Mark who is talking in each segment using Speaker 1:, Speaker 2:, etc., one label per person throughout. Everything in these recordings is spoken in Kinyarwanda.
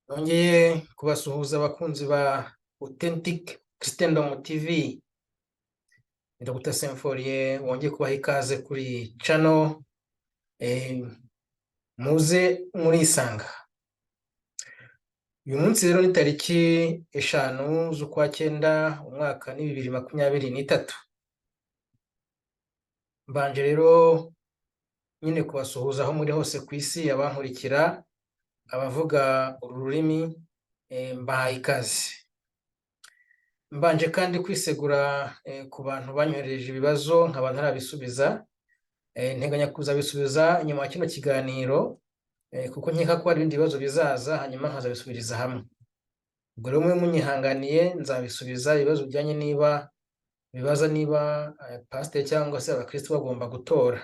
Speaker 1: Nongeye kubasuhuza abakunzi ba Authentic Christendom TV. Ni Dr. Symphorien wongeye kubaha ikaze kuri channel. Muze murisanga. Uyu munsi rero ni tariki 5 z'ukwa 9 umwaka ni 2023. Mbanje rero nyine kubasuhuza aho muri hose ku isi, abankurikira, abavuga uru rurimi, mbahaye ikaze. Mbanje kandi kwisegura ku bantu banyohereje ibibazo nkaba ntarabisubiza. Nteganya kuzabisubiza nyuma ya kino kiganiro, kuko nkeka ko hari ibindi bibazo bizaza hanyuma nkazabisubiriza hamwe. Ubwo rero mwe munyihanganiye nzabisubiza ibibazo bijyanye bibaza niba pasiteri cyangwa se abakristo bagomba gutora.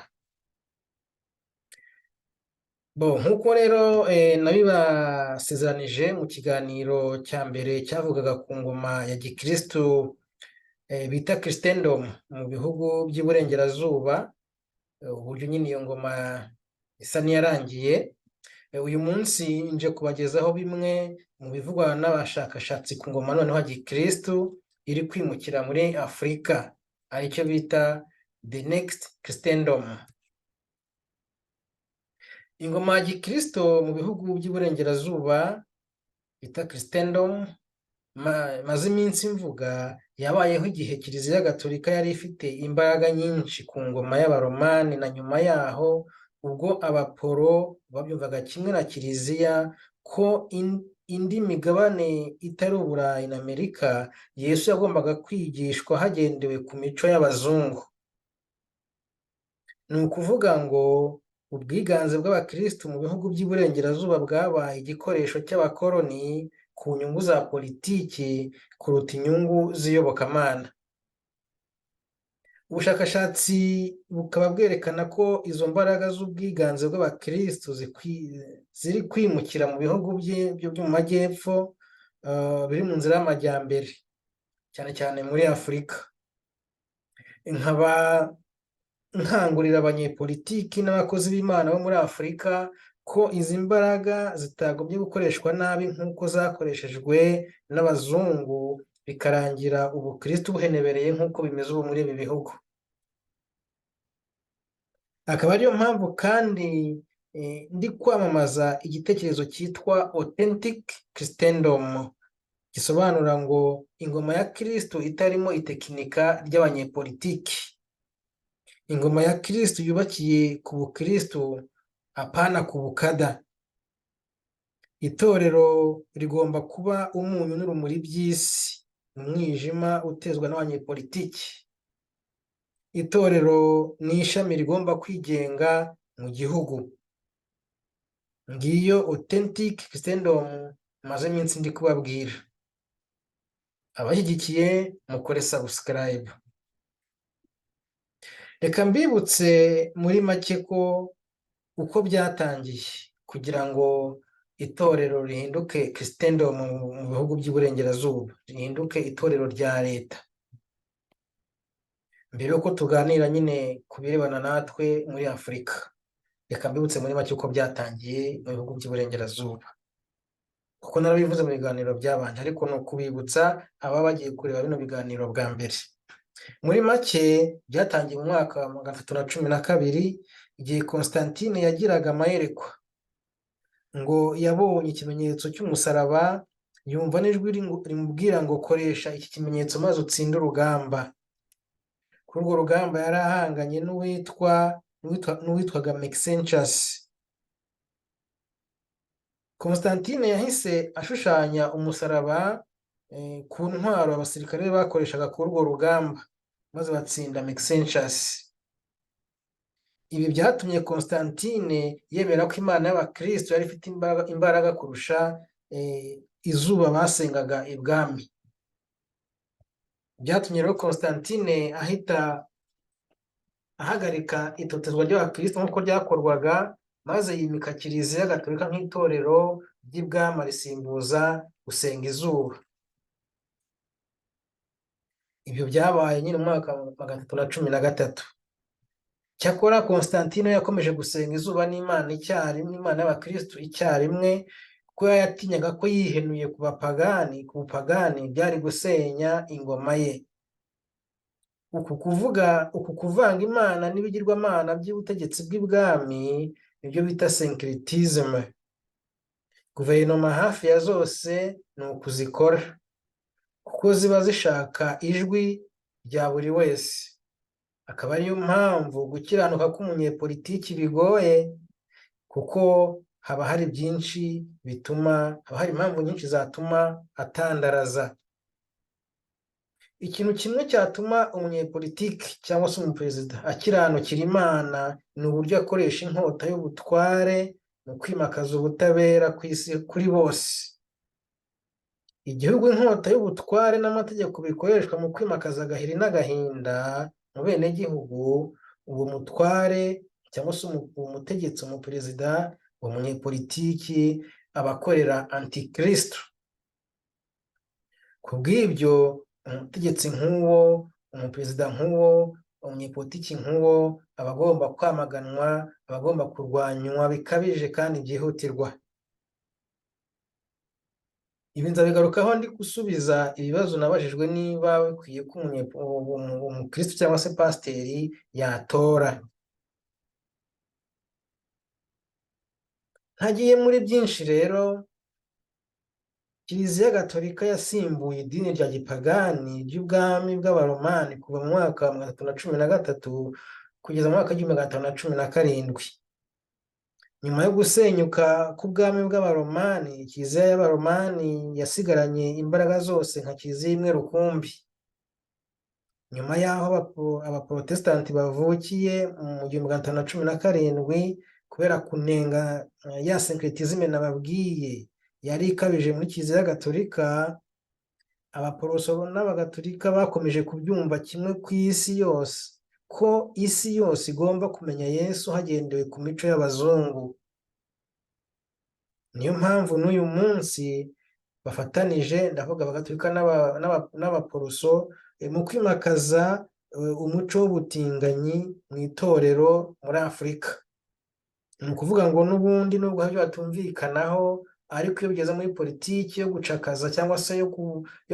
Speaker 1: Nk'uko rero nabibasezeranije mu kiganiro cya mbere cyavugaga ku ngoma ya gikristo bita Christendom mu bihugu by'iburengerazuba, uburyo nyine iyo ngoma isa n'iyarangiye. Uyu munsi nje kubagezaho bimwe mu bivugwa n'abashakashatsi ku ngoma noneho ya gikristo iri kwimukira muri Afurika, aricyo bita the next Christendom. Ingoma ya gikristo mu bihugu by'iburengerazuba bita Christendom maze iminsi mvuga yabayeho igihe Kiliziya Gatolika yari ifite imbaraga nyinshi ku ngoma y'Abaromani, na nyuma yaho ubwo Abaporo babyumvaga kimwe na Kiliziya ko indi migabane itari Uburayi na Amerika Yesu yagombaga kwigishwa hagendewe ku mico y'abazungu. Ni ukuvuga ngo ubwiganze bw'abakristo mu bihugu by'iburengerazuba bwabaye igikoresho cy'abakoloni ku nyungu za politiki kuruta inyungu z'iyobokamana. Ubushakashatsi bukaba bwerekana ko izo mbaraga z'ubwiganze bw'abakristo ziri kwimukira mu bihugu byo mu majyepfo, biri mu nzira y'amajyambere, cyane cyane muri Afurika. Nkaba nkangurira abanyepolitiki n'abakozi b'Imana bo muri Afurika ko izi mbaraga zitagombye gukoreshwa nabi nk'uko zakoreshejwe n'abazungu bikarangira ubukristo buhenebereye nk'uko bimeze ubu muri ibi bihugu. Akaba ariyo mpamvu kandi ndi kwamamaza igitekerezo cyitwa Authentic Christendom, gisobanura ngo ingoma ya Kristo itarimo itekinika ry'abanyepolitiki, ingoma ya Kristo yubakiye ku bukristo apana ku bukada. Itorero rigomba kuba umunyu n'urumuri by'isi mu mwijima utezwa n'abanyepolitiki. Itorero ni ishami rigomba kwigenga mu gihugu. Ngiyo Authentic Christendom maze iminsi ndi kubabwira. Abashyigikiye mukore subscribe. Reka mbibutse muri make ko uko byatangiye kugira ngo itorero rihinduke Christendom mu bihugu by'iburengerazuba, rihinduke itorero rya leta. Mbere yuko tuganira nyine ku birebana natwe muri Afurika, reka mbibutse muri make uko byatangiye mu bihugu by'iburengerazuba, kuko narabivuze mu biganiro byabanje, ariko ni ukubibutsa ababa bagiye kureba bino biganiro bwa mbere. Muri make byatangiye mu mwaka wa 312 igihe Constantine yagiraga amayerekwa ngo yabonye ikimenyetso cy'umusaraba, yumva n'ijwi rimubwira ngo koresha iki kimenyetso maze utsinde urugamba. Kuri urwo rugamba yari ahanganye n'uwitwaga Maxentius. Constantine yahise ashushanya umusaraba ku ntwaro abasirikare bakoreshaga kuri urwo rugamba, maze batsinda Maxentius. Ibi byatumye Constantine yemera ko Imana y'abakristo yari ifite imbaraga kurusha izuba basengaga ibwami. Byatumye rero Constantine ahita ahagarika itotezwa ry'abakristo nk'uko ryakorwaga, maze yimika Kiliziya Gatolika nk'itorero ry'ibwami risimbuza gusenga izuba. Ibyo byabaye nyine mu mwaka wa 313. Cyakora Constantine yakomeje gusenga izuba n'Imana icyarimwe, Imana y'abakristo icyarimwe, ko yatinyaga ko yihenuye ku bupagani byari gusenya ingoma ye. Uku kuvanga imana n'ibigirwamana by'ubutegetsi bw'ibwami nibyo bita syncretism. Guverinoma hafi ya zose ni uku zikora, kuko ziba zishaka ijwi rya buri wese. Akaba ariyo mpamvu gukiranuka k'umunyepolitiki bigoye, kuko haba hari impamvu nyinshi zatuma atandaraza. Ikintu kimwe cyatuma umunyepolitiki cyangwa se umuperezida akiranukira imana ni uburyo akoresha inkota y'ubutware mu kwimakaza ubutabera ku isi kuri bose. Igihugu inkota y'ubutware n'amategeko bikoreshwa mu kwimakaza agahiri n'agahinda mu benegihugu, uwo mutware cyangwa se umutegetsi, umuperezida, umunyepolitiki aba akorera antikristo. Ku bw'ibyo umutegetsi nk'uwo, umuperezida nk'uwo, umunyepolitiki nk'uwo aba agomba kwamaganwa, aba agomba kurwanywa bikabije kandi byihutirwa. Ibi nzabigarukaho ndi gusubiza ibibazo nabajijwe niba bikwiye ko umukristo cyangwa se pasiteri yatora. Ntagiye muri byinshi rero, Kiliziya Gatolika yasimbuye idini rya gipagani ry'ubwami bw'abaromani kuva mu mwaka wa 313 kugeza mu mwaka wa 517. Nyuma yo gusenyuka k'ubwami bw'abaromani, Kiliziya y'abaromani yasigaranye imbaraga zose nka kiliziya imwe rukumbi. Nyuma y'aho abaprotesitanti bavukiye mu 517, kubera kunenga ya syncretism nababwiye yari ikabije muri Kiliziya Gatolika, abaporoso n'abagatolika bakomeje kubyumva kimwe ku isi yose, ko isi yose igomba kumenya Yesu hagendewe ku mico y'abazungu. Niyo mpamvu n'uyu munsi bafatanije, ndavuga abagatolika n'abaporoso, mu kwimakaza umuco w'ubutinganyi mu itorero muri Afurika. Ni ukuvuga ngo n'ubundi nubwo habyo batumvikanaho, ariko iyo bigeze muri politiki yo gucakaza cyangwa se yo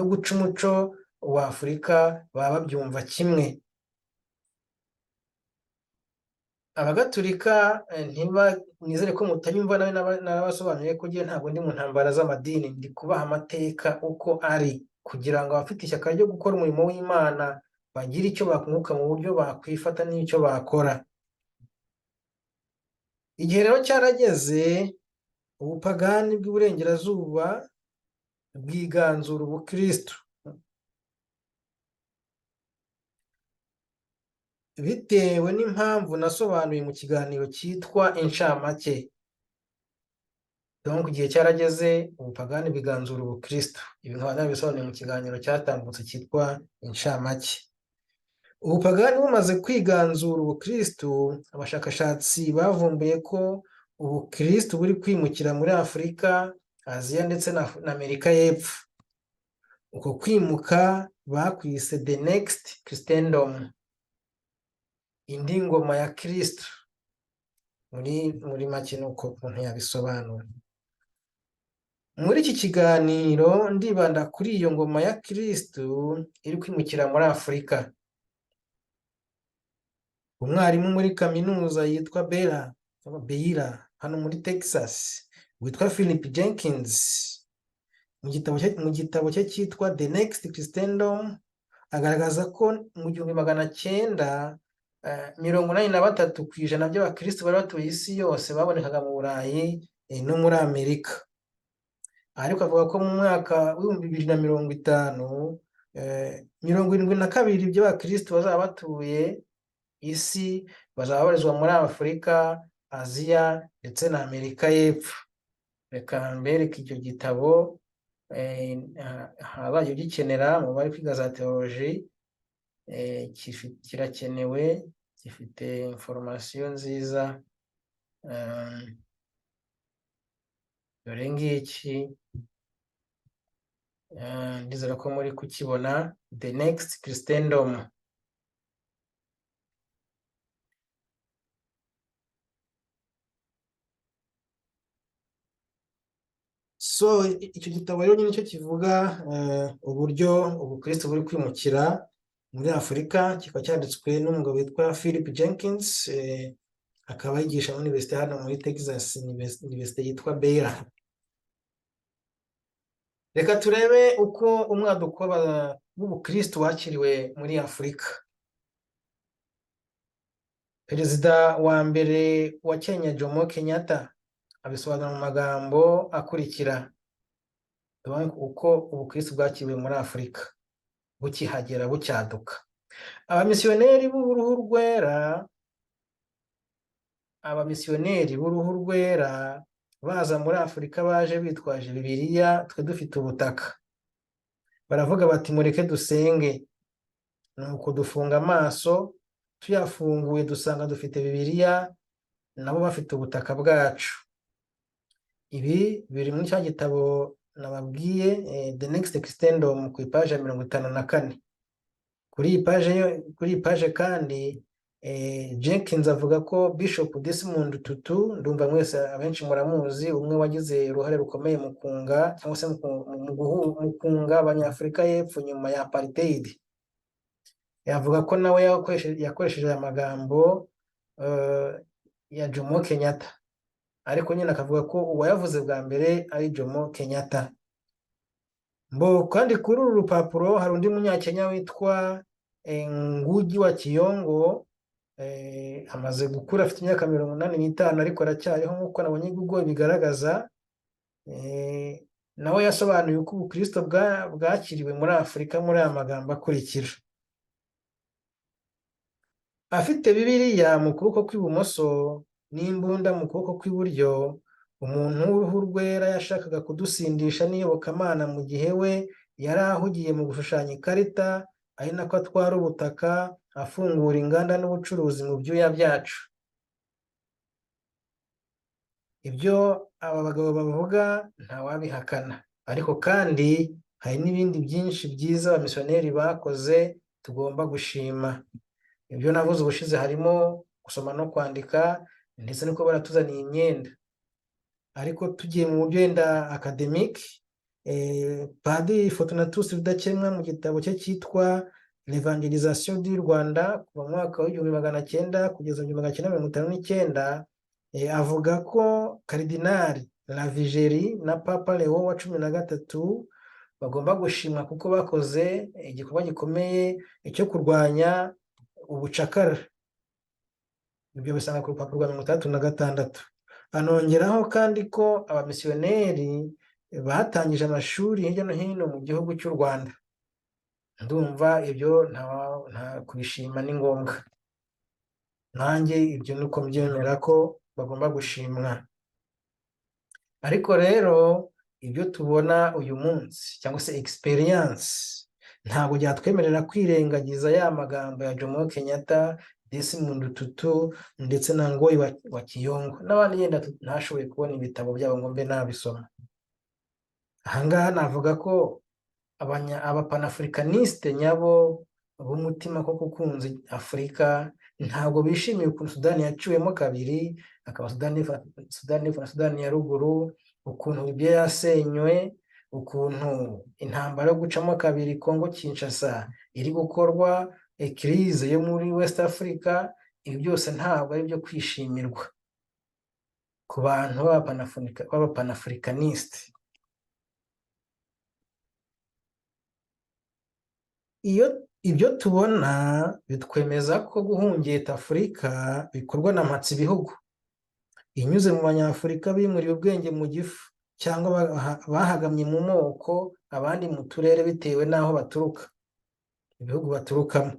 Speaker 1: guca umuco wa Afurika, baba babyumva kimwe. Abagatolika nizere ko mutanyumva, nawe narabasobanuriye ko ngiye ntabwo ndi mu ntambara z'amadini, ndi kubaha amateka uko ari, kugira ngo abafite ishyaka ryo gukora umurimo w'Imana bagire icyo bakunguka mu buryo bakwifata n'icyo bakora. Igihe rero cyarageze, ubupagani bw'iburengerazuba bwiganzura ubukristo, bitewe n'impamvu nasobanuye mu kiganiro cyitwa Inshamake. Donc igihe cyarageze, ubupagani bwiganzura ubukristo. Ibi nkaba nabisobanuye mu kiganiro cyatambutse cyitwa Inshamake. Ubupagani bumaze kwiganzura ubukristo, abashakashatsi bavumbuye ko ubukristo buri kwimukira muri Afurika, Aziya ndetse na Amerika y'Epfo. Uko kwimuka bakwise the next Christendom, indi ngoma ya Kristo. Muri make nuko umuntu yabisobanura. Muri iki kiganiro ndibanda kuri iyo ngoma ya Kristo iri kwimukira muri Afurika. Umwarimu muri kaminuza yitwa Beira hano muri Texas, witwa Philip Jenkins, mu gitabo cye cyitwa The Next Christendom, agaragaza ko mu 1983% by'abakristo bari batuye isi yose babonekaga mu Burayi no muri Amerika. Ariko avuga ko mu mwaka w'ibihumbi 2050, 72% by'abakristo bazaba batuye isi bazaba babarizwa muri Afurika, Aziya ndetse na Amerika y'Epfo. Reka mbereke icyo gitabo, habaye ugikenera mu bari kwiga za teoloji, kirakenewe, gifite information nziza. Dore ngiki, ndizera ko muri kukibona, The Next Christendom. so icyo gitabo rero nyine cyo kivuga uburyo ubukristo buri kwimukira muri Afurika, kikaba cyanditswe n'umugabo witwa Philip Jenkins, akaba yigisha muri universite hano muri Texas, universite yitwa Baylor. Reka turebe uko umwaduko w'ubukristo wakiriwe muri Afurika. Perezida wa mbere wa Kenya Jomo Kenyatta abisobanura mu magambo akurikira uko ubukristo bwakiriwe muri Afurika bukihagera, bucyaduka. Abamisiyoneri b'uruhu rwera baza muri Afurika baje bitwaje Bibiliya, twe dufite ubutaka. Baravuga bati mureke dusenge. Nuko dufunga amaso, tuyafunguye dusanga dufite Bibiliya, nabo bafite ubutaka bwacu. Ibi biri muri cya gitabo nababwiye, The Next Extendum, ku ipaje 54. Kuri iyi paje kandi Jenkins avuga ko Bishop Desmond Tutu, ndumva mwese abenshi muramuzi, umwe wagize uruhare rukomeye mu kunga cyangwa se mu kunga Abanyafurika y'Epfo nyuma ya apartheid, yavuga ko nawe yakoresheje aya magambo ya Jomo Kenyatta, ariko nyine akavuga ko uwayavuze bwa mbere ari Jomo Kenyatta. Kandi kuri uru rupapuro hari undi munyakenya witwa Ngugi wa Thiong'o, amaze gukura, afite imyaka 85, ariko aracyariho nk'uko nabonye Google bigaragaza. Nawe yasobanuye uko ubukristo bwakiriwe muri Afurika muri aya magambo akurikira: afite Bibiliya mu kuboko kw'ibumoso n'imbunda mu kuboko kw'iburyo, umuntu w'uruhu rwera yashakaga kudusindisha n'iyobokamana mu gihe we yari ahugiye mu gushushanya ikarita, ari nako atwara ubutaka, afungura inganda n'ubucuruzi mu byuya byacu. Ibyo aba bagabo bavuga ntawabihakana, ariko kandi hari n'ibindi byinshi byiza abamisiyoneri bakoze tugomba gushima. Ibyo navuze ubushize harimo gusoma no kwandika, ndetse no kuba baratuzaniye imyenda. Ariko tugiye mu buryo wenda academic, Padiri Fortunatus Rudakemwa mu gitabo cye cyitwa L'Evangelisation du Rwanda kuva mu mwaka w'1900 kugeza 1959, avuga ko Karidinali Lavigeri na Papa Leo wa 13 bagomba gushimwa kuko bakoze igikorwa gikomeye cyo kurwanya ubucakara. Ibyo bisanga ku rupapuro rwa 36. Anongeraho kandi ko abamisiyoneri batangije amashuri hirya no hino mu gihugu cy'u Rwanda. Ndumva ibyo nta kubishima ni ngombwa. Nanjye ibyo nuko mbyemera ko bagomba gushimwa. Ariko rero ibyo tubona uyu munsi cyangwa se experience ntabwo byatwemerera kwirengagiza ya magambo ya Jomo Kenyatta, Desmond Tutu ndetse na Ngoyi wa Thiong'o n'abandi yenda ntashoboye kubona ibitabo byabo ngo mbe nabisoma. Ahangaha navuga ko abapanafricaniste nyabo b'umutima ko gukunze Afurika ntabwo bishimiye ukuntu Sudani yaciwemo kabiri, akaba Sudani y'Epfo na Sudani ya Ruguru, ukuntu Libya yasenywe, ukuntu intambara yo gucamo kabiri Congo Kinshasa iri gukorwa, crise yo muri West Africa. Ibi byose ntabwo ari byo kwishimirwa ku bantu b'abapanafricaniste. Ibyo tubona bitwemeza ko guhungeta Afurika bikorwa na mpatsi ibihugu inyuze mu Banyafurika bimuriye ubwenge mu gifu, cyangwa bahagamye mu moko, abandi mu turere bitewe n'aho baturuka, ibihugu baturukamo.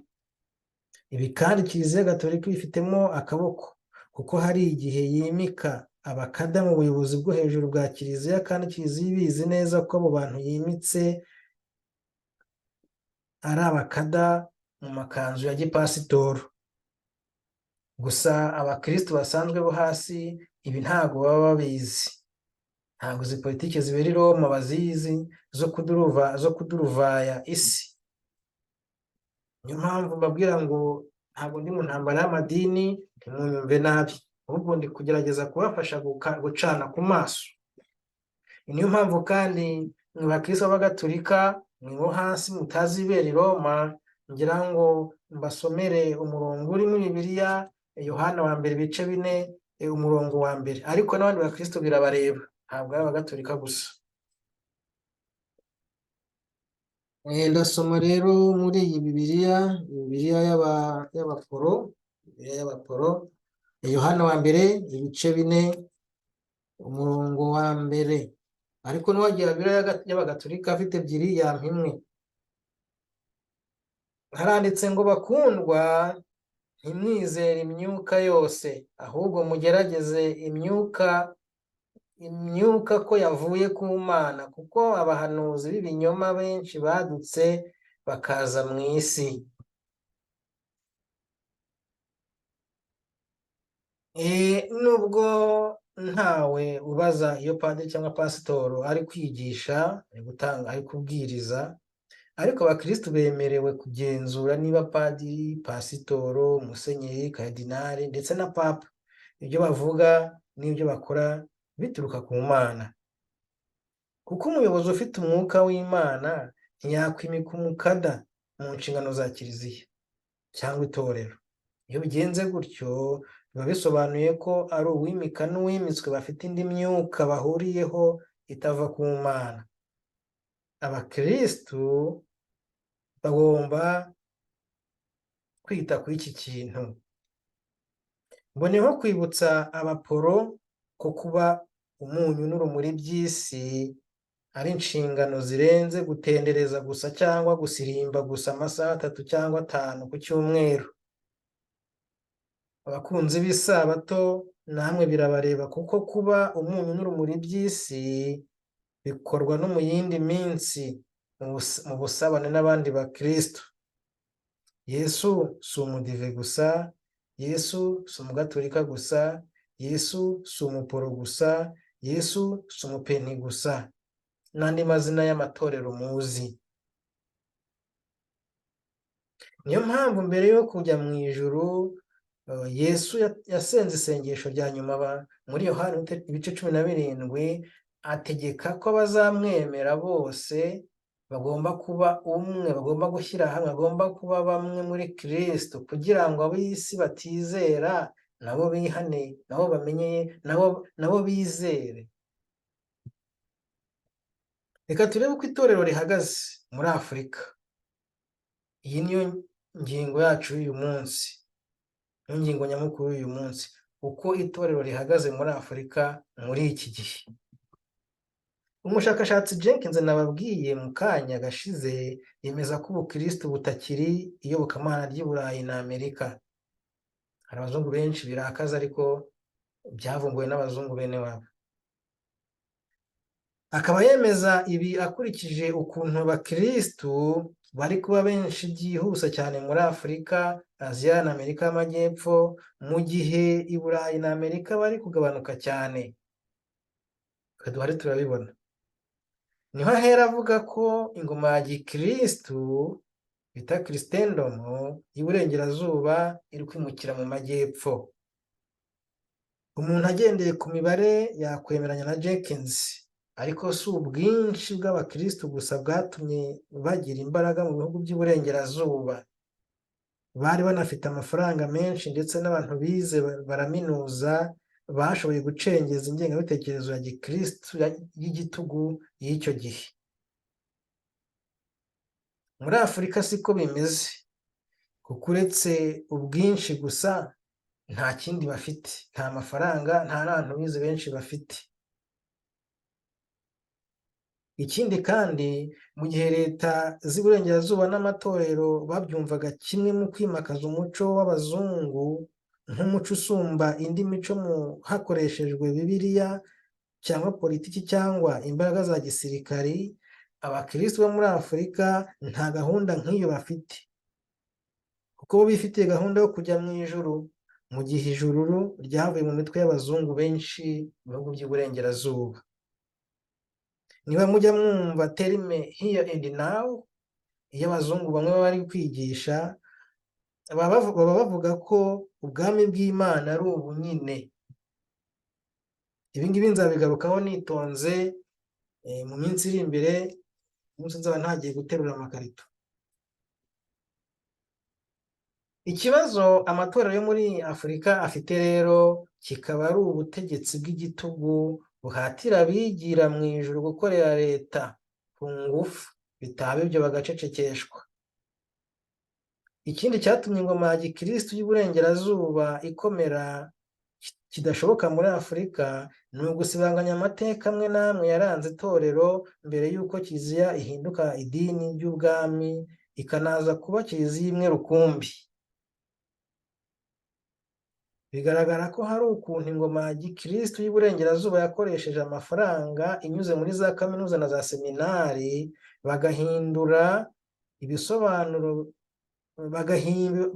Speaker 1: Ibi kandi Kiliziya Gatolika ifitemo akaboko, kuko hari igihe yimika abakada mu buyobozi bwo hejuru bwa Kiliziya, kandi Kiliziya ibizi neza ko abo bantu yimitse ari abakada mu makanzu ya gipasitoro. Gusa abakristo basanzwe bo hasi ibi ntabwo baba babizi. Ntabwo izi politiki zibera i Roma bazizi zo kuduruvaya isi. Niyo mpamvu mbabwira ngo ntabwo ndi mu ntambara y'amadini, ntimunyumve nabi, ahubwo ndi kugerageza kubafasha gucana ku maso. niyo mpamvu kandi mu bakristo b'abagatulika mwo hasi mutazibera i Roma, ngira ngo mbasomere umurongo uri muri Bibiliya, Yohana wa mbere ibice 4 umurongo wa mbere, ariko n'abandi bakristo birabareba, ntabwo ari abagatulika gusa. Ndasoma rero muri iyi Bibiliya y'Abaporo, Bibiliya y'Abaporo, Yohana wa mbere ibice 4 umurongo wa mbere, ariko n'uwagira Bibiliya y'Abagatulika afite ebyiri yampa imwe. Haranditse ngo bakundwa, ntimwizere imyuka yose, ahubwo mugerageze imyuka ko yavuye ku Mana, kuko abahanuzi b'ibinyoma benshi badutse bakaza mu isi. Nubwo ntawe ubaza iyo padiri cyangwa pasitoro ari kwigisha, ari kubwiriza, ariko abakristo bemerewe kugenzura niba padiri, pasitoro, musenyeri, karidinali ndetse na papa ibyo bavuga n'ibyo bakora bituruka ku Mana, kuko umuyobozi ufite umwuka w'Imana ntiyakwimika umukada mu nshingano za kiliziya cyangwa itorero. Iyo bigenze gutyo biba bisobanuye ko ari uwimika n'uwimitswe bafite indi myuka bahuriyeho itava ku Mana. Abakristu bagomba kwita kuri iki kintu. Mboneyeho kwibutsa abaporo ko kuba umunyu n'urumuri by'isi ari inshingano zirenze gutendereza gusa cyangwa gusirimba gusa amasaha 3 cyangwa 5 ku cyumweru. Abakunzi b'isabato namwe birabareba, kuko kuba umunyu n'urumuri by'isi bikorwa no mu yindi minsi mu busabane n'abandi bakristo. Yesu si umudive gusa, Yesu si umugatulika gusa, Yesu si umuporo gusa, Yesu si umupenti gusa, n'andi mazina y'amatorero muzi. Niyo mpamvu mbere yo kujya mu ijuru Yesu yasenze isengesho rya nyuma muri Yohana ibice 17, ategeka ko bazamwemera bose bagomba kuba umwe, bagomba gushyira hamwe, bagomba kuba bamwe muri Kristo, kugira ngo ab'isi batizera nabo bihane, nabo bamenye, nabo bizere. Reka turebe uko itorero rihagaze muri Afurika. Iyi niyo ngingo yacu y'uyu munsi, niyo ngingo nyamukuru y'uyu munsi, uko itorero rihagaze muri Afurika muri iki gihe. Umushakashatsi Jenkins nababwiye mu kanya gashize yemeza ko ubukristo butakiri iyobokamana ry'i Burayi na Amerika. Hari abazungu benshi birakaza, ariko byavumbuwe n'abazungu bene wabo. Akaba yemeza ibi akurikije ukuntu abakristo bari kuba benshi byihuse cyane muri Afurika, Aziya na Amerika y'Amajyepfo, mu gihe i Burayi na Amerika bari kugabanuka cyane. Duhari turabibona. Niho ahera avuga ko ingoma ya gikristu bita Christendom y'Iburengerazuba iri kwimukira mu Majyepfo. Umuntu agendeye ku mibare yakwemeranya na Jenkins, ariko si ubwinshi bw'abakristu gusa bwatumye bagira imbaraga mu bihugu by'Iburengerazuba. Bari banafite amafaranga menshi, ndetse n'abantu bize baraminuza bashoboye gucengeza ingengabitekerezo ya gikristu y'igitugu y'icyo gihe. Muri Afurika siko bimeze, kuko uretse ubwinshi gusa nta kindi bafite, nta mafaranga, nta n'abantu bize benshi bafite. Ikindi kandi, mu gihe leta z'Iburengerazuba n'amatorero babyumvaga kimwe mu kwimakaza umuco w'abazungu nk'umuco usumba indi mico hakoreshejwe Bibiliya cyangwa politiki cyangwa imbaraga za gisirikari, abakristo bo muri Afurika nta gahunda nk'iyo bafite, kuko bo bifitiye gahunda yo kujya mu ijuru, mu gihe ijuru ryavuye mu mitwe y'abazungu benshi mu bihugu by'Iburengerazuba. Niba mujya mwumva terime here and now, iyo abazungu bamwe baba bari kwigisha, baba bavuga ko ubwami bw'Imana ari ubu nyine. Ibi ngibi nzabigarukaho nitonze mu minsi iri imbere, umunsi nzaba ntagiye guterura amakarito. Ikibazo amatorero yo muri Afurika afite rero kikaba ari ubutegetsi bw'igitugu buhatira abigira mu ijuru gukorera leta ku ngufu, bitaba ibyo bagacecekeshwa. Ikindi cyatumye ingoma ya gikristu y'Iburengerazuba ikomera kidashoboka muri Afurika ni ugusibanganya amateka amwe n'amwe yaranze itorero mbere y'uko kiliziya ihinduka idini ry'ubwami ikanaza kuba kiliziya imwe rukumbi. Bigaragara ko hari ukuntu ingoma ya gikristu y'Iburengerazuba yakoresheje amafaranga inyuze muri za kaminuza na za seminari bagahindura ibisobanuro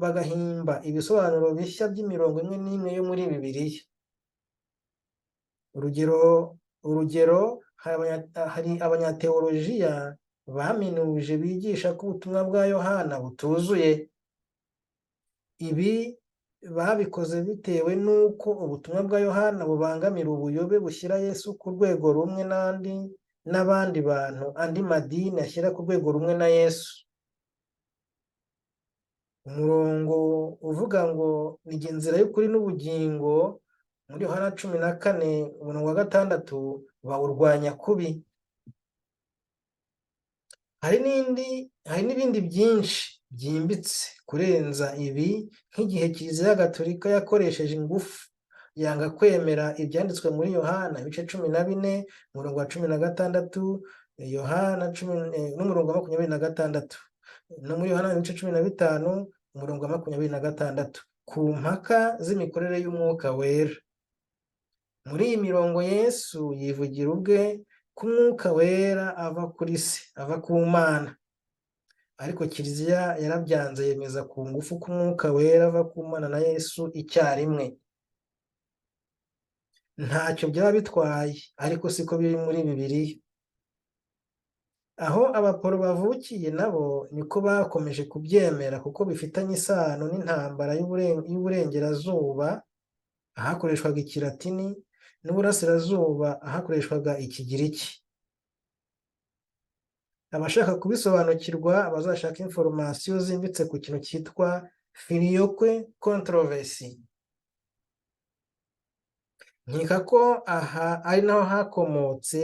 Speaker 1: bagahimba ibisobanuro bishya by'imirongo imwe n'imwe yo muri Bibiliya. Urugero hari abanyateolojiya baminuje bigisha ko ubutumwa bwa Yohana butuzuye. Ibi babikoze bitewe n'uko ubutumwa bwa Yohana bubangamira ubuyobe bushyira Yesu ku rwego rumwe n'abandi bantu andi madini ashyira ku rwego rumwe na Yesu. Umurongo uvuga ngo ni inzira y'ukuri n'ubugingo muri Yohana 14:6 bawurwanya kubi. Hari n'ibindi byinshi byimbitse kurenza ibi, nk'igihe Kiliziya Gatolika yakoresheje ingufu yanga kwemera ibyanditswe muri Yohana ibice 14:16, Yohana 10:26, no muri Yohana ibice 15:26 ku mpaka z'imikorere y'Umwuka Wera. Muri iyi mirongo Yesu yivugira ubwe ko Umwuka Wera ava kuri se, ava ku Mana, ariko Kiliziya yarabyanze yemeza ku ngufu ko Umwuka Wera ava ku Mana na Yesu icyarimwe. Ntacyo byaba bitwaye, ariko siko biri muri Bibiliya. Aho abaporo bavukiye nabo niko bakomeje kubyemera, kuko bifitanye isano n'intambara y'Uburengerazuba ahakoreshwaga Ikilatini n'Uburasirazuba ahakoreshwaga Ikigiriki. Abashaka kubisobanukirwa bazashaka inforomasiyo zimbitse ku kintu cyitwa filioque controversy. Nkeka ko aha ari naho hakomotse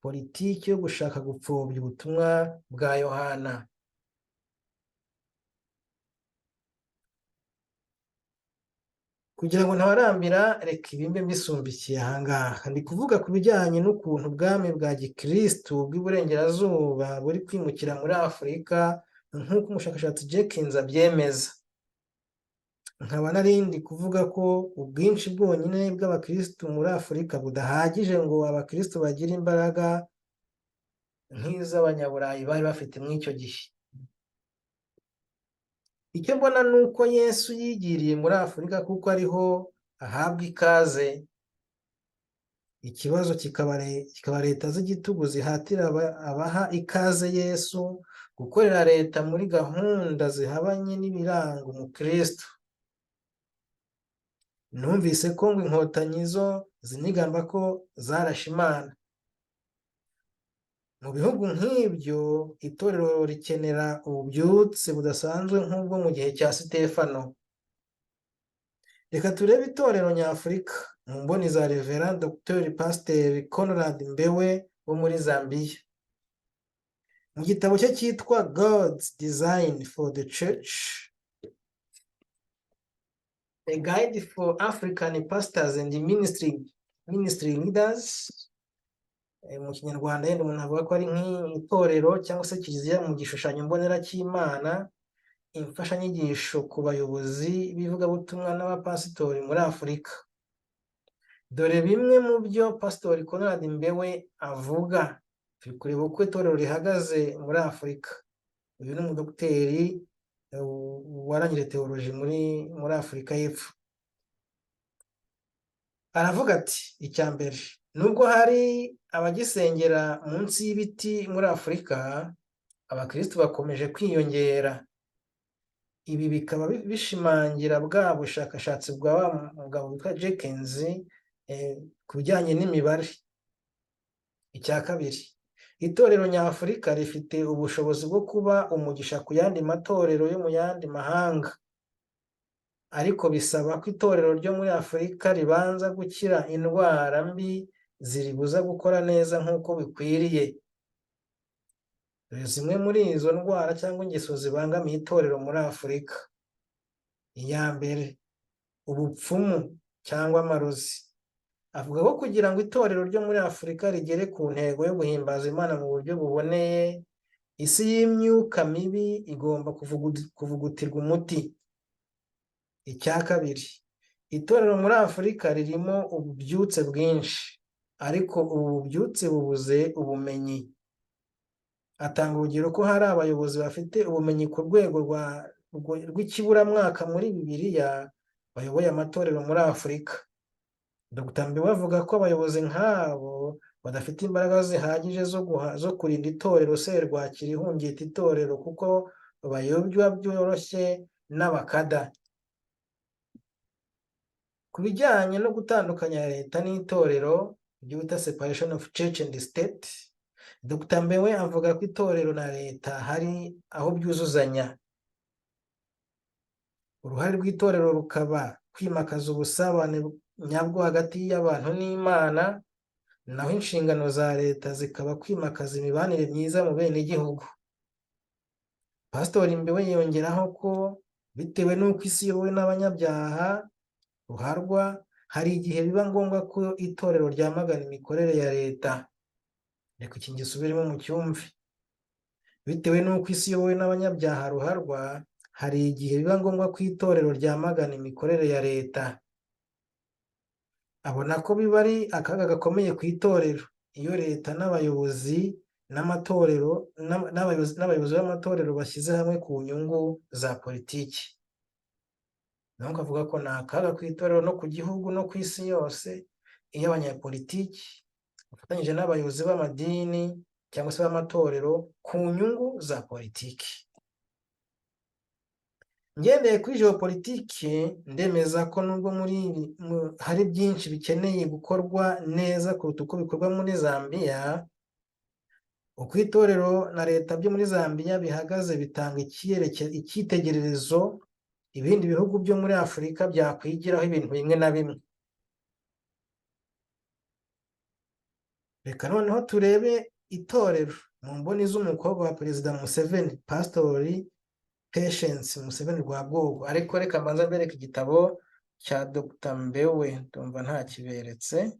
Speaker 1: politiki yo gushaka gupfobya ubutumwa bwa Yohana. Kugira ngo ntabarambira, reka ibimbe mbisumbikiye ahangaha. Ndi kuvuga ku bijyanye n'ukuntu ubwami bwa gikristu bw'Iburengerazuba buri kwimukira muri Afurika nk'uko umushakashatsi Jenkins abyemeza. Nkaba narindi kuvuga ko ubwinshi bwonyine bw'abakristu muri Afurika budahagije ngo abakristu bagire imbaraga nk'iz'Abanyaburayi bari bafite muri icyo gihe. Icyo mbona ni uko Yesu yigiriye muri Afurika kuko ariho ahabwa ikaze. Ikibazo kikaba leta z'igitugu zihatira abaha ikaze Yesu gukorera leta muri gahunda zihabanye n'ibiranga umukristo. Numvise ko ngo inkotanyi zo zinigamba ko zarashe Imana. Mu bihugu nk'ibyo itorero rikenera ububyutse budasanzwe nk'ubwo mu gihe cya Sitefano. Reka turebe itorero nyafurika mu mboni za Reverend Dr. Pasteur Conrad Mbewe wo muri Zambia. Mu gitabo cye cyitwa God's Design for the Church, A Guide for African Pastors and Ministry Leaders, mu Kinyarwanda yenda umuntu avuga ko ari nk'itorero cyangwa se Kiliziya mu gishushanyo mbonera cy'Imana, imfashanyigisho ku bayobozi b'ivugabutumwa n'abapasitori muri Afurika. Dore bimwe mu byo Pastor Conrad Mbewe avuga. Turi kureba uko itorero rihagaze muri Afurika. Uyu ni umudogiteri warangije teoloji muri Afurika y'Epfo. Aravuga ati, icya mbere, nubwo hari abagisengera munsi y'ibiti muri Afurika, abakristo bakomeje kwiyongera. Ibi bikaba bishimangira bwa bushakashatsi bwa wa mugabo witwa Jenkins ku bijyanye n'imibare. Icya kabiri, itorero nyafurika rifite ubushobozi bwo kuba umugisha ku yandi matorero yo mu yandi mahanga, ariko bisaba ko itorero ryo muri Afurika ribanza gukira indwara mbi ziribuza gukora neza nk'uko bikwiriye. Zimwe muri izo ndwara cyangwa ingeso zibangamiye itorero muri Afurika: iya mbere, ubupfumu cyangwa amarozi. Avuga ko kugira ngo itorero ryo muri Afurika rigere ku ntego yo guhimbaza Imana mu buryo buboneye, isi y'imyuka mibi igomba kuvugutirwa umuti. Icya kabiri, itorero muri Afurika ririmo ububyutse bwinshi, ariko ubu bubyutse bubuze ubumenyi. Atanga urugero ko hari abayobozi bafite ubumenyi ku rwego rw'ikiburamwaka muri Bibiliya bayoboye amatorero muri Afurika. Dr. Mbewe avuga ko abayobozi nk'abo badafite imbaraga zihagije zo kurinda itorero serwakira ihungita itorero, kuko bayobywa byoroshye n'abakada. Ku bijyanye no gutandukanya leta n'itorero, ibyo bita separation of church and state, Dr. Mbewe avuga ko itorero na leta hari aho byuzuzanya. Uruhare rw'itorero rukaba kwimakaza ubusabane nyabwo hagati y'abantu n'Imana, naho inshingano za leta zikaba kwimakaza imibanire myiza mu benegihugu. Pastor Mbewe yongeraho ko bitewe n'uko isi iyobowe n'abanyabyaha ruharwa, hari igihe biba ngombwa ko itorero ryamagana imikorere ya leta. Reka iki ngisubiremo mu cyumve. Bitewe n'uko isi iyobowe n'abanyabyaha ruharwa, hari igihe biba ngombwa ko itorero ryamagana imikorere ya leta. Abona ko biba ari akaga gakomeye ku itorero iyo leta n'abayobozi b'amatorero bashyize hamwe ku nyungu za politiki. Naho akavuga ko ni akaga ku itorero no ku gihugu no ku isi yose iyo abanyapolitiki bafatanyije n'abayobozi b'amadini cyangwa se b'amatorero ku nyungu za politiki. Ngendeye kuri geopolitiki, ndemeza ko nubwo hari byinshi bikeneye gukorwa neza kuruta uko bikorwa muri Zambia, uko itorero na leta byo muri Zambia bihagaze bitanga icyitegererezo ibindi bihugu byo muri Afurika byakwigiraho ibintu bimwe na bimwe. Reka noneho turebe itorero mu mboni z'umukobwa wa Perezida Museveni, Pastori Patience Museveni Rwabwogo. Ariko reka mbanza mbereke igitabo cya Dr. Mbewe, ndumva nta kiberetse.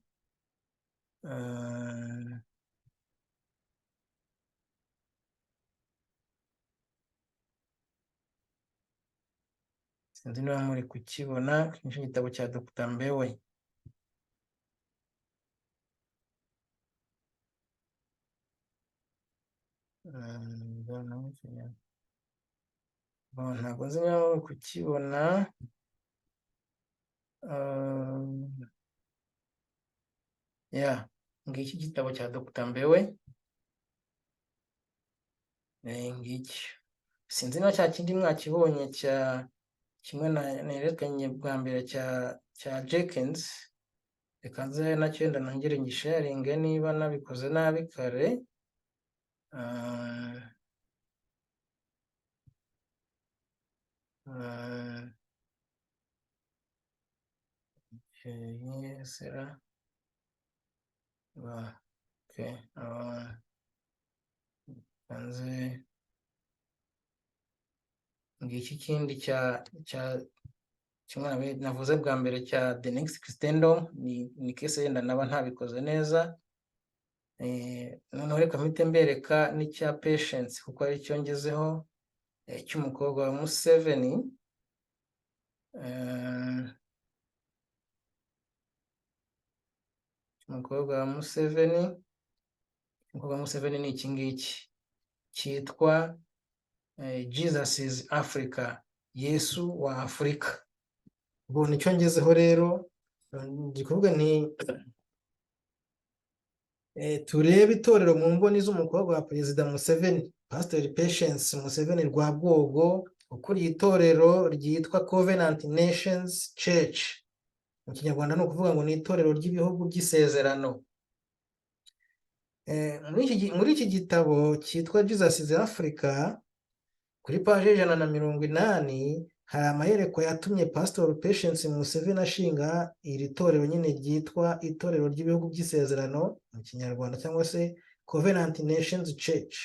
Speaker 1: Sinzi niba muri kukibona, nicyo gitabo cya Dr. Mbewe. Ntabwo nzi niba muri kukibona. Ngiki igitabo cya Dr. Mbewe. Ngiki. Sinzi niba cya kindi mwakibonye cya kimwe nerekanye bwa mbere cya Jenkins. Reka nze nacyo wenda nongere ngisharinge niba nabikoze nabi kare. Ngiki ikindi cya kimwe navuze bwa mbere cya The Next Christendom, ni kese yenda naba ntabikoze neza. Noneho reka mpite mbereka n'icya Patience kuko ari cyo ngezeho, cy'umukobwa wa Museveni. Umukobwa wa Museveni ni iki ngiki cyitwa Jesus is Africa, Yesu wa Afurika. Ubwo nicyo ngezeho rero, ndikuvuga nti turebe itorero mu mboni z'umukobwa wa Perezida Museveni, Pastor Patience Museveni Rwabwogo, ukuriye itorero ryitwa Covenant Nations Church. Mu Kinyarwanda ni ukuvuga ngo ni itorero ry'ibihugu by'isezerano. Muri iki gitabo cyitwa Jesus is Africa, kuri paji y' 180 hari amayerekwa yatumye Pastor Patience Museveni ashinga iri torero nyine ryitwa itorero ry'ibihugu by'isezerano mu kinyarwanda, cyangwa se Covenant Nations Church.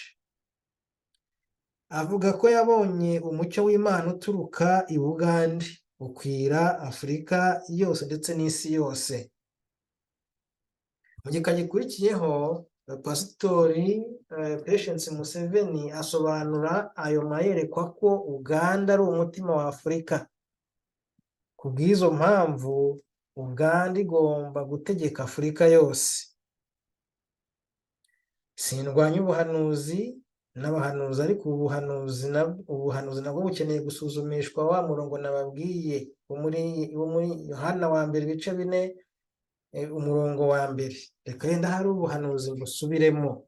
Speaker 1: Avuga ko yabonye umucyo w'Imana uturuka i Bugande ukwira Afurika yose ndetse n'isi yose. Mu gika gikurikiyeho, Pasitori Patience Museveni asobanura ayo mayerekwa ko Uganda ari umutima wa Afurika. Ku bw'izo mpamvu, Uganda igomba gutegeka Afurika yose. Sindwanya ubuhanuzi n'abahanuzi, ariko ubuhanuzi nabwo bukeneye gusuzumishwa wa murongo nababwiye wo muri Yohana wa mbere ibice 4 umurongo wa mbere. Reka yenda hari ubuhanuzi busubiremo.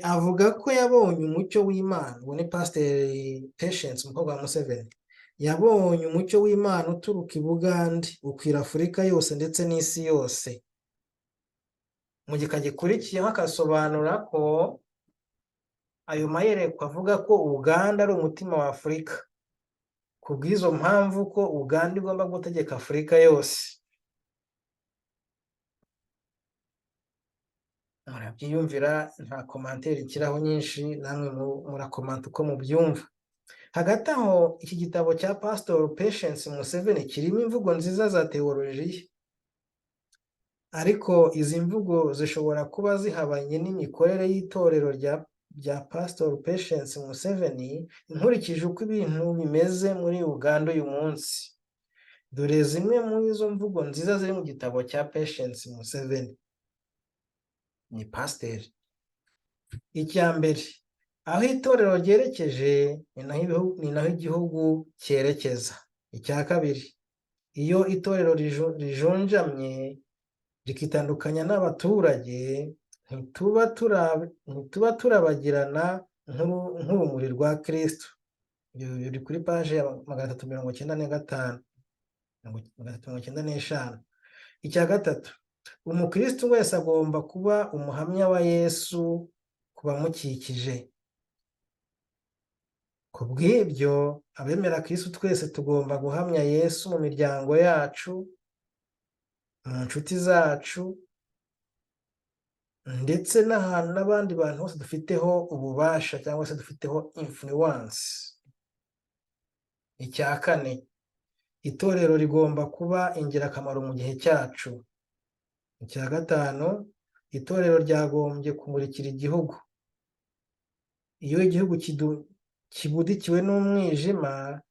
Speaker 1: Avuga ko yabonye umucyo w'Imana. Uwo ni Pasiteri Patience umukobwa wa Museveni. Yabonye umucyo w'Imana uturuka i Bugande ukwira Afurika yose ndetse n'isi yose. Mu gika gikurikiyeho akasobanura ko ayo mayerekwa avuga ko Uganda ari umutima wa Afurika. Ku bw'izo mpamvu ko Uganda igomba gutegeka Afurika yose. Murabyiyumvira, nta komantere ikiraho nyinshi, namwe murakomanta uko mubyumva. Hagati aho, iki gitabo cya Pastor Patience Museveni kirimo imvugo nziza za teolojiya, ariko izi mvugo zishobora kuba zihabanye n'imikorere y'itorero rya Pastor Patience Museveni nkurikije uko ibintu bimeze muri Uganda uyu munsi. Dore zimwe muri izo mvugo nziza ziri mu gitabo cya Patience Museveni. Ni pasiteri. Icya mbere, aho itorero ryerekeje ni naho igihugu cyerekeza. Icya kabiri, iyo itorero rijunjamye rikitandukanya n'abaturage, ntituba turabagirana nk'urumuri rwa Kristo. Biri kuri paji ya 395. Icya gatatu, umukristo wese agomba kuba umuhamya wa Yesu ku bamukikije. Ku bw'ibyo, abemera Kristo twese tugomba guhamya Yesu mu miryango yacu, mu nshuti zacu, ndetse n'abandi bantu bose dufiteho ububasha cyangwa se dufiteho influence. Icya kane, itorero rigomba kuba ingirakamaro mu gihe cyacu. Icya gatanu, itorero ryagombye kumurikira igihugu. Iyo igihugu kibudikiwe n'umwijima,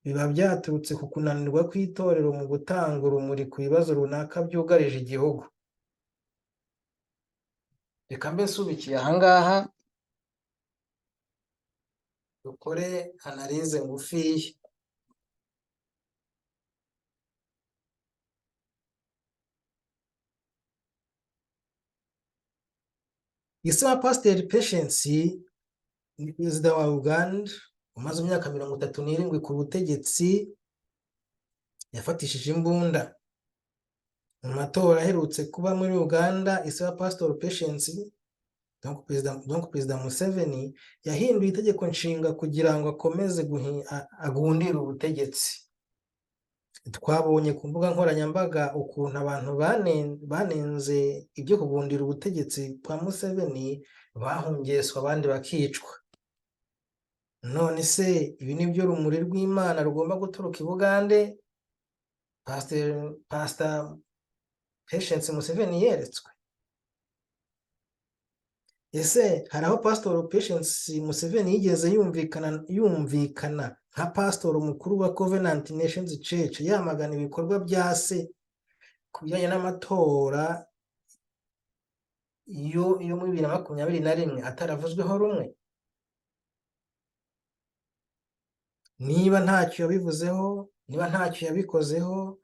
Speaker 1: biba byaturutse ku kunanirwa kw'itorero mu gutanga urumuri ku bibazo runaka byugarije igihugu. Reka mbe nsubikiye ahangaha, dukore analize ngufiya. Ise wa Pasiteri Patience ni perezida wa Uganda umaze imyaka 37 ku butegetsi. Yafatishije imbunda mu matora aherutse kuba muri Uganda. Ise wa Pastor Patience, donc Perezida Museveni, yahinduye itegeko nshinga kugira ngo akomeze agundire ubutegetsi. Twabonye ku mbuga nkoranyambaga ukuntu abantu banenze ibyo kugundira ubutegetsi kwa Museveni bahungeswa, abandi bakicwa. None se ibi ni byo rumuri rw'Imana rugomba guturuka i Bugande Pastor Patience Museveni yeretswe? Ese hari aho Pastor Patience Museveni yigeze yumvikana nka pastor mukuru wa Covenant Nations Church yamagana ibikorwa bya se ku bijyanye n'amatora yo muri 2021 ataravuzweho rumwe? Niba ntacyo yabivuzeho, niba ntacyo yabikozeho,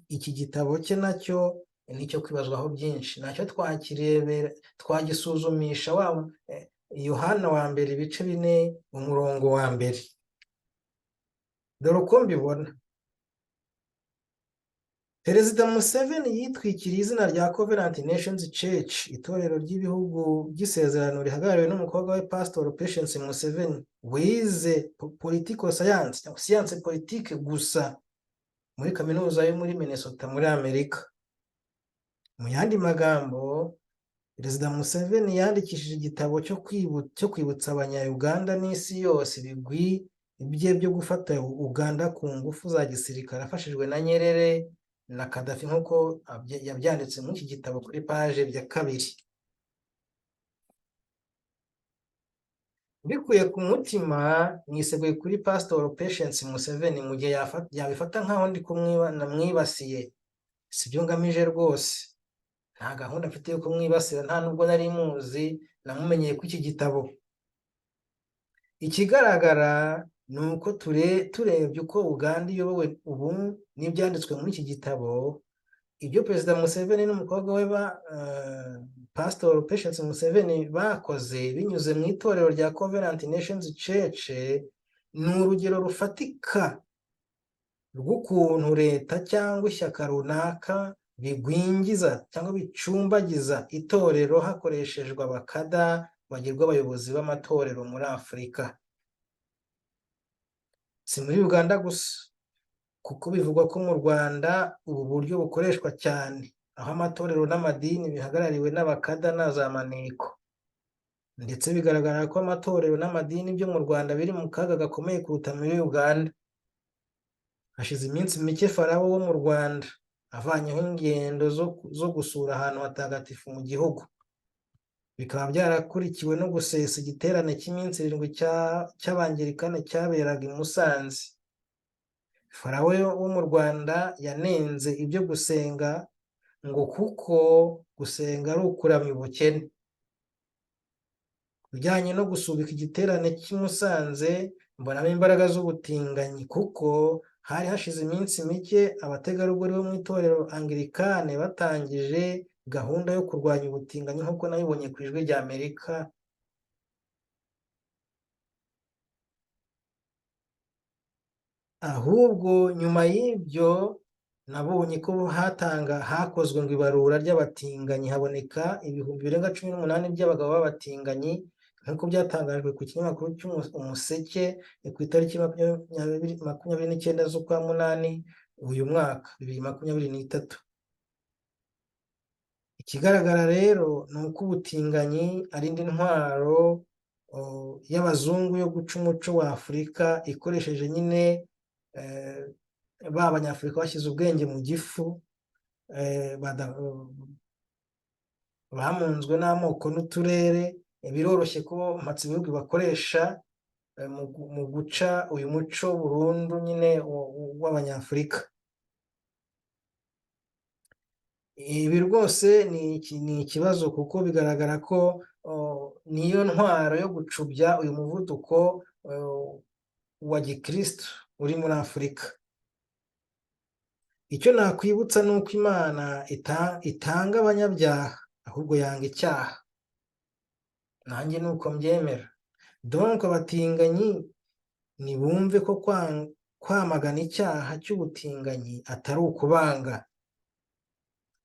Speaker 1: iki gitabo cye nacyo nicyo kwibazwaho byinshi. Nacyo twakirebera, twagisuzumisha Yohana wa mbere ibice 4 umurongo wa mbere. Dore uko mbibona. Perezida Museveni yitwikiriye izina rya Covenant Nations Church, itorero ry'ibihugu by'isezerano rihagarariwe n'umukobwa we Pastor Patience Museveni wize political science cyangwa siyanse politike gusa muri kaminuza yo muri Minnesota muri Amerika. Mu yandi magambo, Perezida Museveni yandikishije igitabo cyo kwibutsa abanya-Uganda n'isi yose ibigwi bye byo gufata Uganda ku ngufu za gisirikare afashijwe na Nyerere na Kadafi nk'uko yabyanditse muri iki gitabo kuri paje ya 2. Mbikuye ku mutima niseguye kuri Pastor Patience Museveni mu gihe yabifata nk'aho ndi kumwibasiye. Sibyo ngamije rwose, nta gahunda mfite yo kumwibasira, nta nubwo nari muzi, namumenyeye ku iki gitabo. Ikigaragara ni uko turebye uko Uganda iyobowe ubu n'ibyanditswe muri iki gitabo, ibyo Perezida Museveni n'umukobwa we Pastor Patience Museveni bakoze binyuze mu itorero rya Covenant Nations Church, ni urugero rufatika rw'ukuntu leta cyangwa ishyaka runaka bigwingiza cyangwa bicumbagiza itorero hakoreshejwe abakada bagirwa abayobozi b'amatorero muri Afurika. Si muri Uganda gusa, kuko bivugwa ko mu Rwanda ubu buryo bukoreshwa cyane, aho amatorero n'amadini bihagarariwe n'abakada na za maneko, ndetse bigaragara ko amatorero n'amadini byo mu Rwanda biri mu kaga gakomeye kuruta muri Uganda. Hashize iminsi mike Farawo wo mu Rwanda avanyeho ingendo zo gusura ahantu hatagatifu mu gihugu, bikaba byarakurikiwe no gusesa igiterane cy'iminsi 7 cy'abangilikane cyaberaga i Musanze. Farawo wo mu Rwanda yanenze ibyo gusenga ngo kuko gusenga ari ukuramya ubukene. Bijyanye no gusubika igiterane cy'i Musanze, mbonamo imbaraga z'ubutinganyi, kuko hari hashize iminsi mike abategarugori bo mu itorero Angilikane batangije gahunda yo kurwanya ubutinganyi nk'uko nabibonye ku Ijwi rya Amerika. Ahubwo nyuma y'ibyo nabonye ko hakozwe ngo ibarura ry'abatinganyi, haboneka ibihumbi birenga 18 by'abagabo b'abatinganyi nk'uko byatangajwe ku kinyamakuru cy'Umuseke ku itariki 29 z'ukwa munani uyu mwaka 2023. Ikigaragara rero ni uko ubutinganyi ari indi ntwaro y'abazungu yo guca umuco wa Afurika, ikoresheje nyine ba banyafurika bashyize ubwenge mu gifu, bamunzwe n'amoko n'uturere. Biroroshye ko mpatsibihugu bakoresha mu guca uyu muco burundu nyine w'abanyafurika. Ibi rwose ni ikibazo, kuko bigaragara ko niyo ntwaro yo gucubya uyu muvuduko wa gikristo uri muri Afurika. Icyo nakwibutsa ni uko Imana itanga abanyabyaha, ahubwo yanga icyaha. Nanjye nuko mbyemera. Donc abatinganyi nibumve ko kwamagana icyaha cy'ubutinganyi atari ukubanga.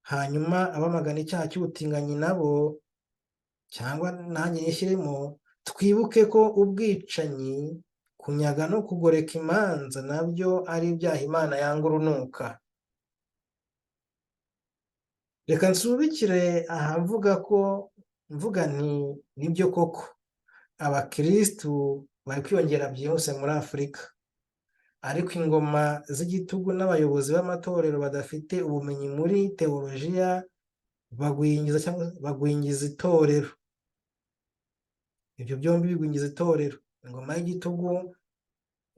Speaker 1: Hanyuma abamagana icyaha cy'ubutinganyi nabo, cyangwa nanjye nishyiremo, twibuke ko ubwicanyi, kunyaga no kugoreka imanza nabyo ari ibyaha Imana yanga urunuka. Reka nsubikire aha mvuga nti nibyo koko abakristu bari kwiyongera byihuse muri Afurika, ariko ingoma z'igitugu n'abayobozi b'amatorero badafite ubumenyi muri teolojiya bagwingiza itorero. Ibyo byombi bigwingiza itorero, ingoma y'igitugu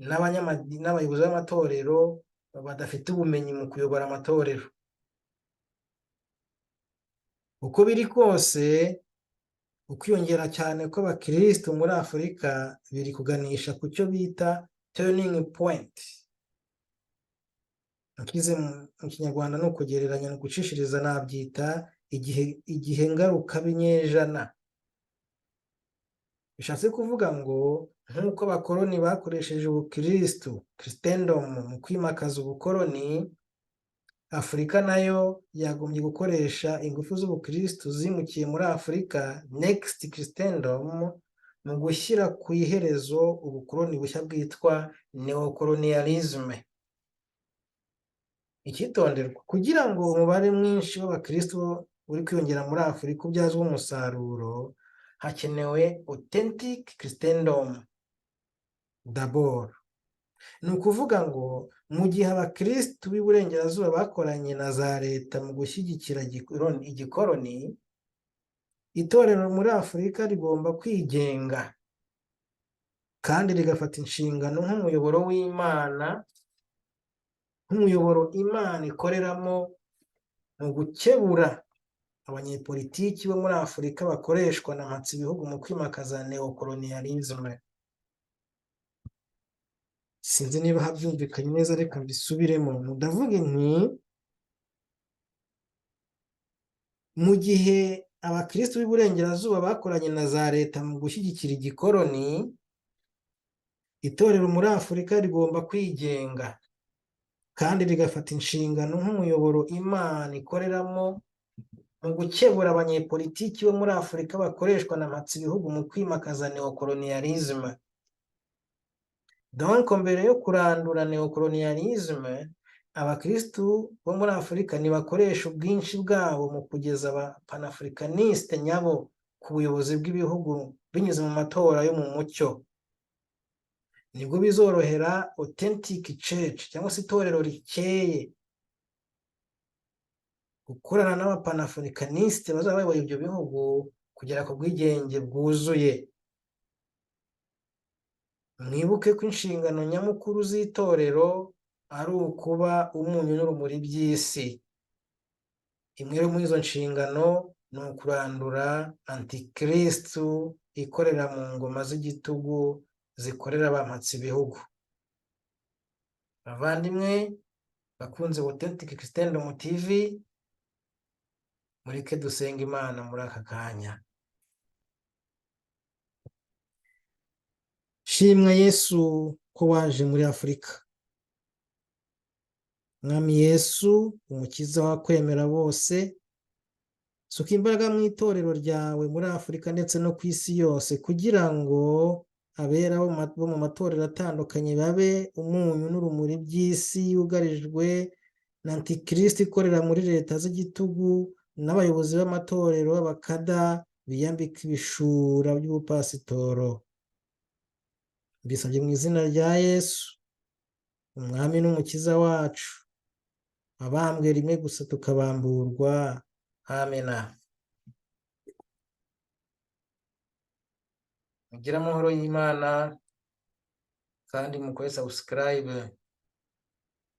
Speaker 1: n'abayobozi b'amatorero badafite ubumenyi mu kuyobora amatorero. Uko biri kose, ukwiyongera cyane kw'abakristo muri Afurika biri kuganisha ku cyo bita turning point. Nkize mu Kinyarwanda ni ukugereranya, no gucishiriza, nabyita igihe ngaruka binyejana. Bishatse kuvuga ngo nk'uko abakoloni bakoresheje ubukristo, Christendom, mu kwimakaza ubukoloni, Afurika nayo yagombye gukoresha ingufu z'ubukristu zimukiye muri Afurika Next Christendom mu gushyira ku iherezo ubukoloni bushya bwitwa neocolonialism. Icyitonderwa, kugira ngo umubare mwinshi w'abakristo uri kwiyongera muri Afurika ubyazwe umusaruro, hakenewe authentic Christendom d'abord. Ni ukuvuga ngo mu gihe abakristu b'iburengerazuba bakoranye na za leta mu gushyigikira igikoloni, itorero muri Afurika rigomba kwigenga kandi rigafata inshingano nk'umuyoboro w'Imana, nk'umuyoboro Imana ikoreramo mu gukebura abanyepolitiki bo muri Afurika bakoreshwa na mpatsibihugu mu kwimakaza neocolonialism. Sinzi niba habyumvikanye neza, reka mbisubiremo. Ndavuga nti mu gihe abakristo b'iburengerazuba bakoranye na za leta mu gushyigikira igikoloni, itorero muri Afurika rigomba kwigenga kandi rigafata inshingano nk'umuyoboro Imana ikoreramo mu gukebura abanyepolitiki bo muri Afurika bakoreshwa na mpatsibihugu mu kwimakaza neocolonialism. Donc mbere yo kurandura neocolonialism, abakristu bo muri Afurika nibakoresha ubwinshi bwabo mu kugeza panafricaniste nyabo ku buyobozi bw'ibihugu binyuze mu matora yo mu mucyo. Nibwo bizorohera authentic church cyangwa se itorero rikeye gukorana n'abapanafricaniste bazaba bayoboye ibyo bihugu kugera ku bwigenge bwuzuye. Mwibuke ko inshingano nyamukuru z'itorero ari ukuba umunyu n'urumuri by'isi. Imwe muri izo nshingano ni ukurandura antikristu ikorera mu ngoma z'igitugu zikorera abampatsibihugu. Bavandimwe bakunze Authentic Christendom TV, mureke dusenga Imana muri aka kanya. Shimwa Yesu ko waje muri Afurika. Mwami Yesu, umukiza wa kwemera bose, suka imbaraga mu itorero ryawe muri Afurika ndetse no ku isi yose, kugira ngo abera bo mu matorero atandukanye babe umunyu n'urumuri by'isi yugarijwe na antikristo ikorera muri leta z'igitugu, n'abayobozi b'amatorero b'abakada biyambika ibishura by'ubupasitoro. Mbisabye mu izina rya Yesu, umwami n'umukiza wacu, abambwe rimwe gusa tukabamburwa. Amena. Mugire amahoro y'Imana kandi mukore subscribe.